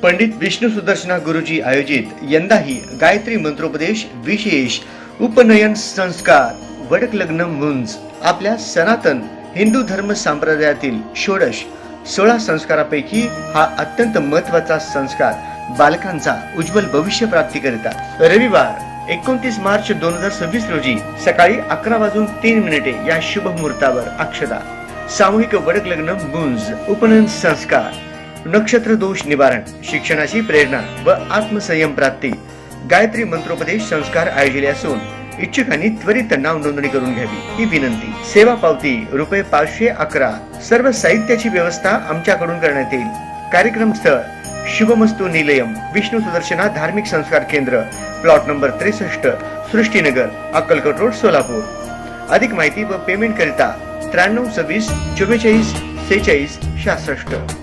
पंडित विष्णू सुदर्शना गुरुजी आयोजित यंदाही गायत्री मंत्रोपदेश विशेष उपनयन संस्कार वडक लग्न मुंज आपल्या सनातन हिंदू धर्म संप्रदायातील षोडश 16 संस्कारापैकी हा अत्यंत महत्त्वाचा संस्कार बालकांचा उज्ज्वल भविष्य प्राप्तीकरिता रविवार 29 मार्च 2026 रोजी सकाळी 11:03 या शुभ मुहूर्तावर अक्षता सामूहिक वडक लग्न मुंज उपनयन संस्कार नक्षत्र दोष निवारण शिक्षणाची प्रेरणा व आत्मसंयम प्राप्ती गायत्री मंत्रोपदेश संस्कार आयोजिले असून इच्छुकांनी त्वरित नाव नोंदणी करून घ्यावी ही विनंती। सेवा पावती ₹511। सर्व साहित्याची व्यवस्था आमच्याकडून करण्यात येईल। कार्यक्रम स्थळ शुभमस्तू निलयम विष्णू सुदर्शना धार्मिक संस्कार केंद्र plot number 63 Srushtinagar Akkalkot road Solapur. अधिक माहिती व पेमेंट करिता 93 26 44 46 66।